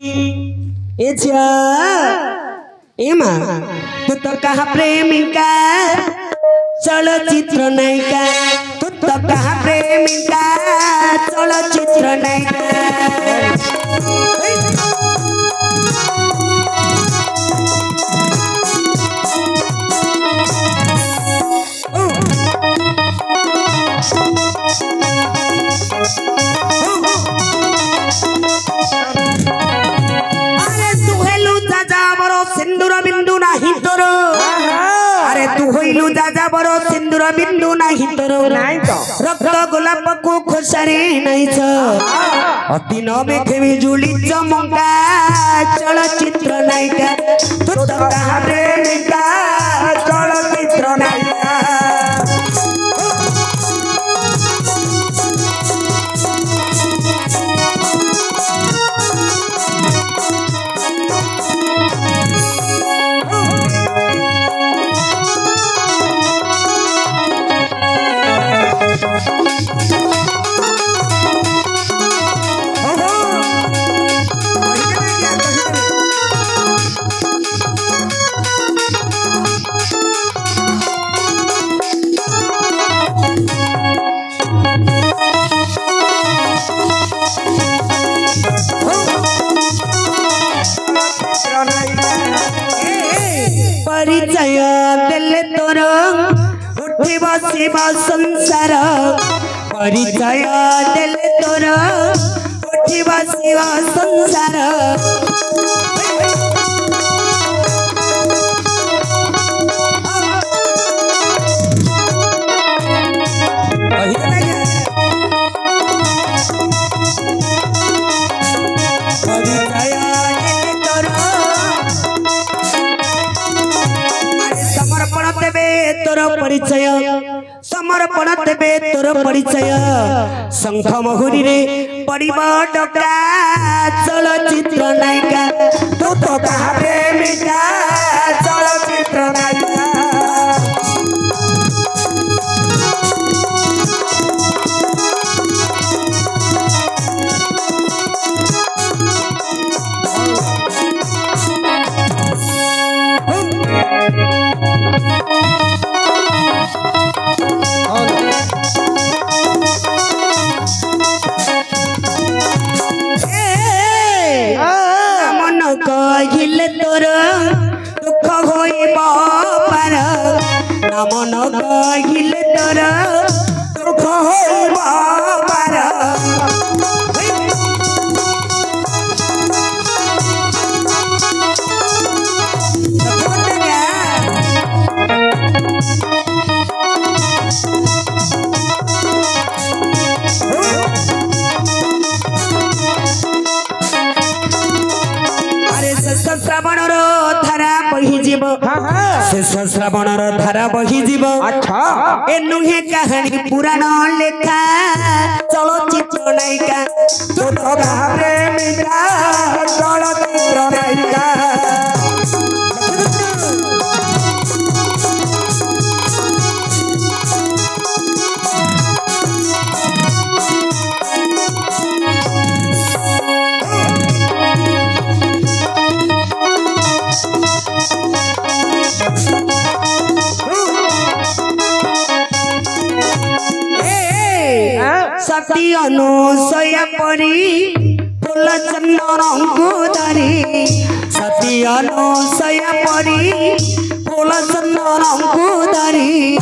ए जा एमा तू तो कहा प्रेमिका चलचित्र नायिका तू तो कहा प्रेमिका चलचित्र नायिका सिंदूर बिंदु नाही तोर अरे तू होइलु दादा बरो सिंदूर बिंदु नाही तोर रक्त गोलाप को खोसारे नाही छ अति नबे खेवी जुली चमका चलचित्र नायिका तू तो कहा प्रेमिका चलचित्र नायिका परिचय देले तोर उठी बसिब संसार परिचय देले तोर उठी बसिब संसार परिचय समर्पण देवे तोर परिचय शंख महुरी रे पड़िब डका चलचित्र नायिका तू तो कहा प्रेमिका चलचित्र नायिका कहिले तोर दुख होइब पार मन कहिले तोर दुख होइब पार श्रावणर धारा बही जीव शेष श्रावणर धारा बही जीव ए नुहे कहानी पुराण लेखा चलचित्र नायिका तू तो कहा प्रेमिका चलचित्र नायिका सती अनुसया परी फूल चंदन को धरी सती अनुसया परी फूल चंदन को धरी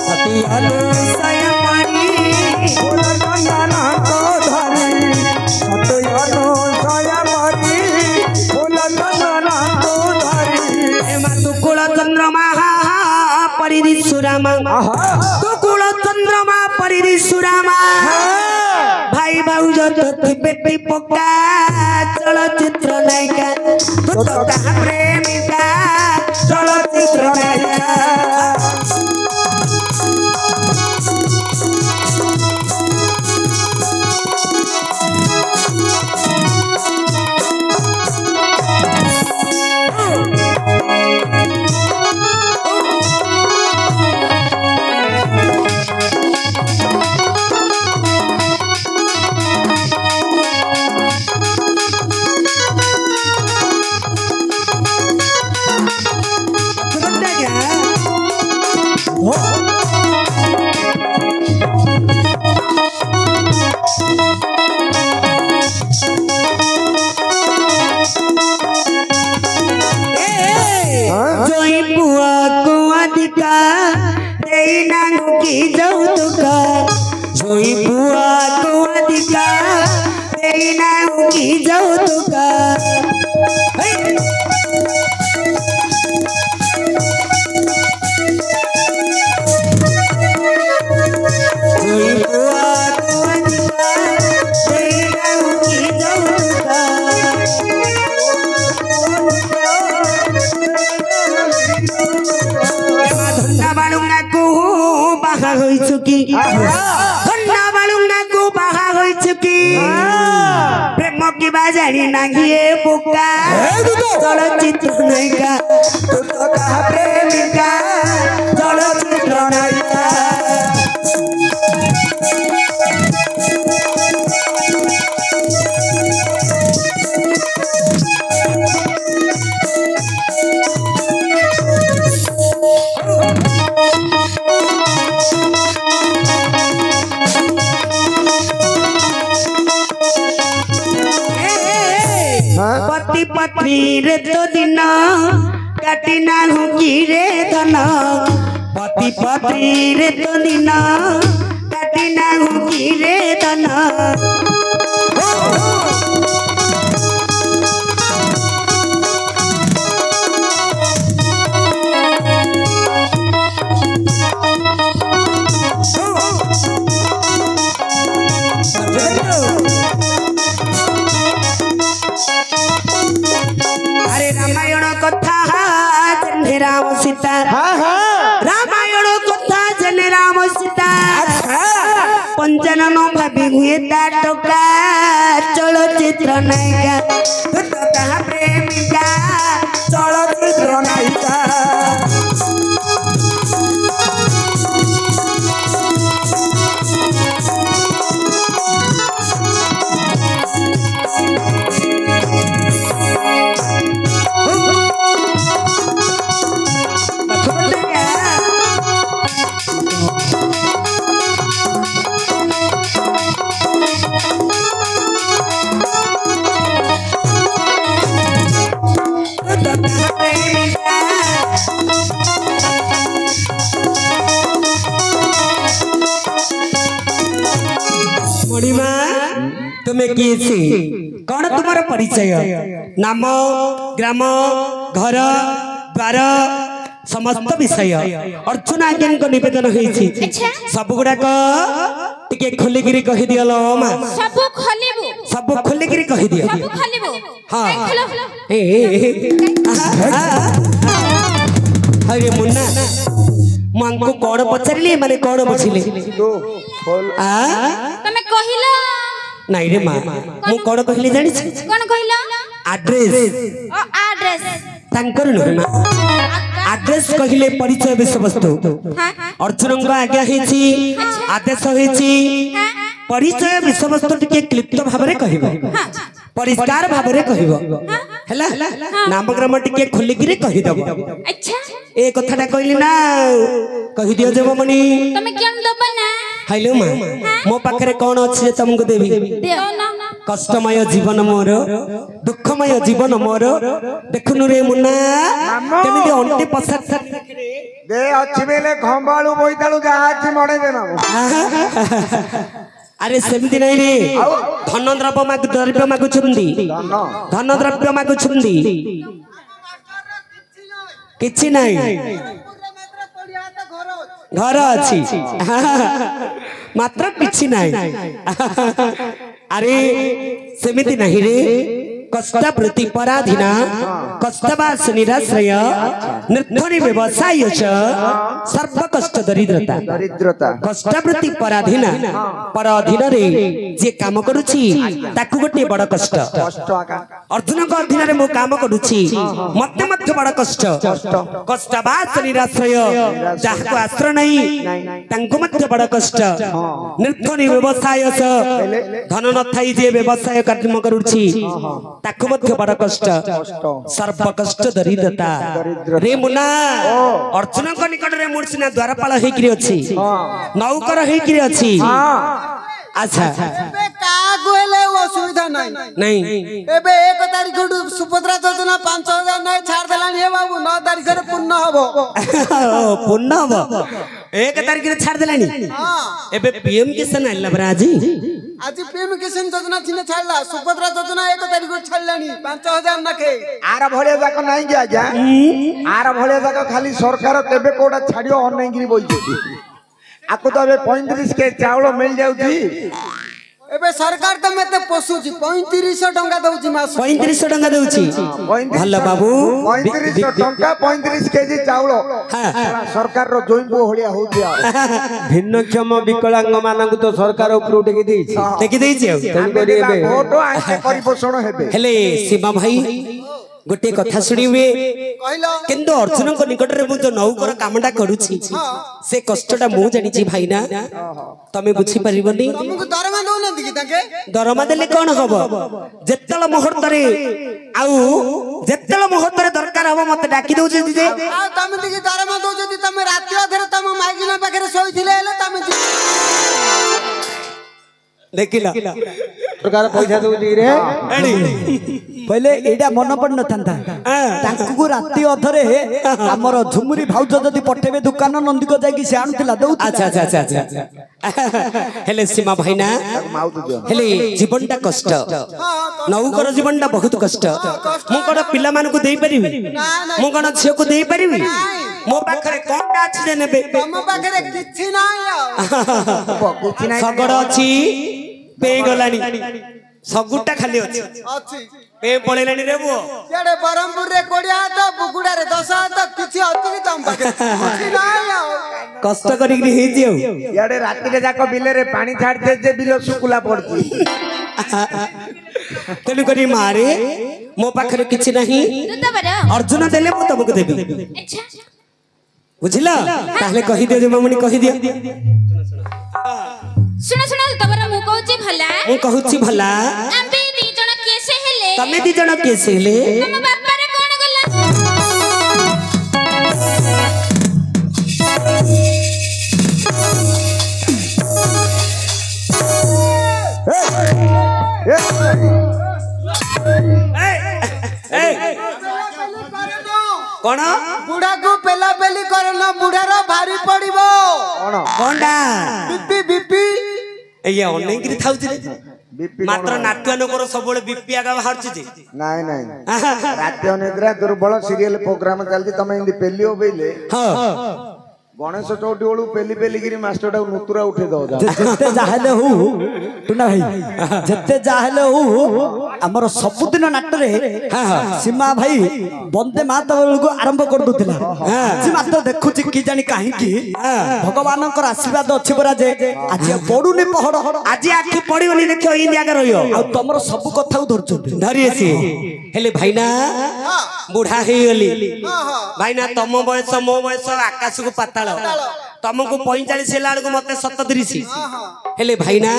सती अनुसया परी फूल चंदन चंद्रमा परिधि सुरामा तुकुल चंद्रमा परिधि सुरामा भाई भाउज तो बेटी पक्का चलचित्र नायिका तू तो कहा प्रेमिका चलचित्र नायिका की যৌতুক জুই বুয়া কো অধিকার দেই না কি যৌতুক জুই বুয়া কো অধিকার দেই না কি যৌতুক ধন্যা বালুঙ্গা কো বাহা হইছু কি ধন্যা বালুঙ্গা কো বাহা হইছু কি প্রেম কি বাজারি নাগিয়ে বোকা চলচ্চিত্র নায়িকা তু তো কাহা প্রেমিকা চলচ্চিত্র নায়িকা पति पत्नी रे तो दिन काटी ना हुकी रे धन पति पत्नी रे तो दिन काटी ना हुकी रे धन अरे रामायण कथा जने राम सीता रामायण कथा जने राम सीता पंचानन भाभी हुए टोका चलचित्र नायिका तू तो कहा प्रेमिका चलचित्र नायिका तुम्हें किए कौन तुम परिचय नाम ग्राम घर द्वार समस्त विषय अर्चना आज्ञा निवेदन होईछि सब गुडाक टिके खोलिकिरी कहि दियलो मा सब खोलिकिरी कहि दियो हां अरे मुन्ना मांको कौन पचारिले माने कौन बुझिले आ तमे कहिलो नहीं रे मां मु कौन कहले जानि छी कोन कहिलो एड्रेस एड्रेस तांकर न आदेश कहिले परिचय विषय वस्तु अर्जुन को आज्ञा हेछि आदेश हेछि परिचय विषय वस्तु टिके क्लिप्त भाबरे कहिबो परिष्कार भाबरे कहिबो हैला नामग्राम टिके खोली गिरे कहि दबो अच्छा ए कथाटा कहली ना कहि दियो जेबो मनी तमे केन दबो ना हाइलो मां मो पाखरे कोन अछि जे तुमको देबी कष्टमय जीवन मोर दुखमय जीवन मोर देखनु रे मुन्ना केमिति अंटी पसार दे अछि बेले खंबाळू बोइताळू जहा अछि मडे देना अरे सेमती नहीं रे धन द्रव्य मागुछंदी धन द्रव्य मागुछंदी किछि नहीं घर अछि मात्र किछि नहीं अरे सेमती नहीं रे कष्ट प्रति पराधीन कष्टवास निराश्रय निर्धनी व्यवसाय सर्व कष्ट दरिद्रता कष्ट प्रति पराधीन पर अधीन रे जे काम करूछि ताकु गोटे बड़ कष्ट अर्जुन को अधीन रे मो काम करूछि मते मते बड़ कष्ट कष्टवास निराश्रय जाहको आश्रय नहीं तांको मते बड़ कष्ट निर्धनी व्यवसाय धन न थाई जे व्यवसाय कर्म करूछि ताकु मध्य बड़ कष्ट सर्व कष्ट दरिद्रता रे मुना अर्जुन को निकट रे मूर्छिना द्वारपाल हेकरी अछि नौकर हेकरी अछि अच्छा ଏବେ କାହାକୁ ହେଲେ ଅସୁବିଧା ନାହିଁ नहीं ଏବେ 1 ତାରିଖରୁ ସୁଭଦ୍ରା ଯୋଜନା 5000 ନାହିଁ ଛାଡି ଦେଲାଣି ହେ ବାବୁ 9 ତାରିଖରେ ପୂର୍ଣ୍ଣ ହବ पूर्ण हम 1 तारीख रे छाड़ देलानी एबे पीएम किसान आइला बरा आज ଆଜି ପିଏମ କିଷାନ ଯୋଜନା ଚିହ୍ନ ଛାଡିଲା ସୁଭଦ୍ରା ଯୋଜନା 1 ତାରିଖରୁ ଛାଡିଲାଣି 5000 ନାଖେ आर भलिया जाक नहीं कि आज्ञा आर भलिया जाक खाली सरकार केबे कोडा छाडियो अनैगिरी बोइछि आको तो अबे 35 के चावल मिल जाउछि ଏବେ सरकार ତ मते पोसुची 3500 टंका दउची मास 3500 टंका देउची भल बाबू 3500 टंका 35 केजी चावल सरकार रो जोइबो होलिया होउछि भिन्नक्षम विकलांग मानकु तो सरकार ऊपर टेकी देछि टेकी देछि वोट आके परिपोषण हेबे हेले सीमा भाई गोटे कथा सुनिबे କହିଲ किंतु अर्जुन को निकट रे मु जो नौकर कामटा करूछि से कष्टटा मु जानि छी भाई ना तमे बुझी परिबनी ତମକୁ ଦରମା ଦଉନାନ୍ତି କି ତାକେ दरमा देले कोन हबो जेतल मुहूर्त रे आउ जेतल मुहूर्त रे दरकार हबो मते डाकी दउ जे ଆଉ ତମେ ଟିକେ ଦରମା ଦଉଛନ୍ତି ତମେ ରାତି ଅଧରେ ତମ ମାଇକିନା ପାଖରେ ଶୋଇଥିଲେ ହେଲେ ତମେ देखिला सरकार पैसा दउछि रे पहले एडा मन पड़ न थांता तांकु राती अधरे हमर झुमुरी भाउज जदी पठेबे दुकान नंदी को जाई कि से आनुतिला दउ अच्छा अच्छा अच्छा अच्छा हेले सीमा भाई ना हेले जीवनटा कष्ट नौकर जीवनटा बहुत कष्ट मु कोन पिला मान को देई परिबी मु कोन छियो को देई परिबी मो पाखरे कोनटा अछि जे नेबे ତମ ପାଖରେ କିଛି ନାହିଁ सगड़ अछि पे गलानी सगुटा खाली अछि ଅଛି पे पळेलानी रे बुओ ସିଆଡେ ବରମପୁର ରେ 20 ହାତ ବୁଗୁଡାରେ 10 ହାତ କିଛି ଅଛି कि तम पाखरे କିଛି ନାହିଁ कष्ट करी हे जियो याडे राती रे जाको बिले रे पानी छाड़ दे जे बिलो सुकुला पड़ती तेनु करी मारे मो पाखरे किछि नहीं दूध बड़ा अर्जुन देले मु तमको देबी अच्छा बुझिला ताहले कहि दियो जे मामनी कहि दियो सुनो सुनो तबर मु कहूची भला मु कहूची भला आंबे दी जण केसे हेले तमे दी जण केसे हेले तम बापा रे कोन गला कोन बुढ़ा को पेला पेली करना बुढ़ार भारी पड़िबो कोंडा बीपी बीपी ये अनेगिरी थाउची मात्र नाट्यन कर सबले बीपी आगा बाहरची जे नहीं नहीं रात अनिद्रा दुर्बल सीरियल प्रोग्राम चलती तमे इंदी पेलियो बेले हां गणेश चौटी ओळू पेली पेली गिरी मास्टर टा नुतुरा उठे दो जते जाहले हु टुना भाई जते जाहले हु हमर सबुदिन नाटरे सीमा भाई बंदे मातरल को आरंभ कर दुथिला जी मात्र देखुची की जानी काहे की भगवानकर आशीर्वाद अछि बरा जे आज पडुनी पहड़ आज आखि पड़िबनी देखियो इन जागा रहियो आ तमर सब कथा धरछुती धरी अछि हेले भाईना बुढ़ा हे गली भाईना तम बयस मो बयस आकाश को पाताल तुमको 45 हेला को मते 37 हेले भाईना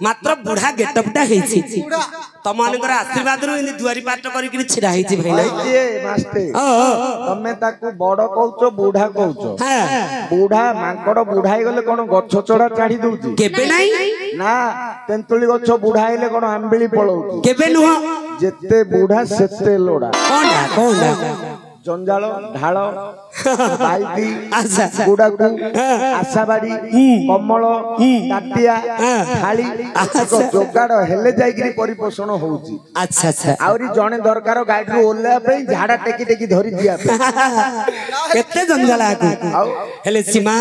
मात्र बुढ़ा गेटअपटा हेछि तम मानकर आशीर्वाद रु इन दुआरी पाट करी कि छिरा हेछि भाईना ए मास्टर तमे ताकू बड़ कहउचो बुढ़ा कहउचो बुढ़ा मांकड़ बुढ़ा हे गले कोन गछ चढ़ा चाढ़ी दउची केबे नाही ना तेंतुली गछ बुढ़ा हेले कोन आंबिली पळउची केबे नुह जेते बुढ़ा सेते लोड़ा कोंडा जंजाल ढाल बाइदी अच्छा गुडाकू आशाबाड़ी कमल ताटिया थाली जोगाड़ हेले जाइगिरी परिपोषण होउची अच्छा अच्छा आउरी जणे दरकार गाडी रो ओल्ला पे झाडा टेकी टेकी धरि दिया पे केते जंजाला को हेले सीमा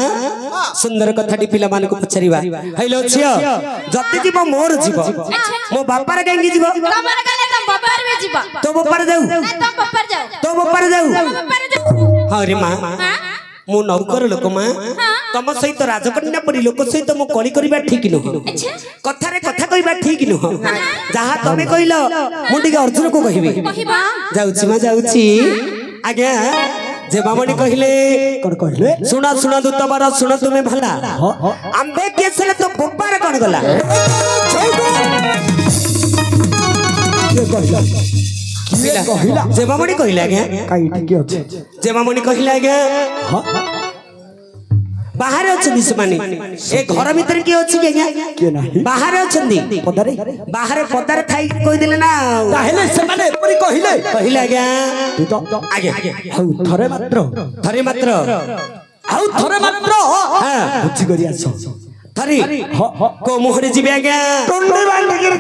सुंदर कथाटी पिला मान को पछरिबा हेलो छियो जति जीव मोर जीव मो बापार कांगी जीव तमर गले तम बापार में जीवा तो बापार जाऊ ना तम बापार जाओ तो बापार जाऊ तम बापार जाओ हां रे मां हां मु नौकर लोक मां तम सहित राजकन्या परी लोक सहित मु कली करबा ठीक न अच्छा कथा रे कथा कहबा ठीक न जहा तमे कहिलो मु ठीक अर्जुन को कहिबे कहिबा जाउची मां जाउची आज्ञा जे बामणी कहिले कोन कहले सुना सुना दूतबार सुना तुम्हें भला आंबे केसले तो बोपार कोन गला के कहला जे बामणी कहिले आज्ञा काई ठीक अछि जे बामणी कहिले आज्ञा ବାହାରେ ଅଛନ୍ତି ସେମାନେ ଏ ଘର ଭିତରେ କିଏ ଅଛି କି ଆଜ୍ଞା କିଏ ନାହିଁ ବାହାରେ ଅଛନ୍ତି ପଦାରେ ବାହାରେ ପଦାରେ ଥାଇ କହିଦେଲେ ନା ତାହେଲେ ସେମାନେ ଏପରି କହିଲେ କହିଲେ ଆଜ୍ଞା ତୁ ତ ଆଜ୍ଞା ଆଉ ଥରେ ମାତ୍ର ବୁଝି କରି ଆସ ଥରେ କୋ ମୁହଁରେ ଯିବେ ଆଜ୍ଞା ଟୁଣ୍ଡି ବାନ୍ଧିକିରି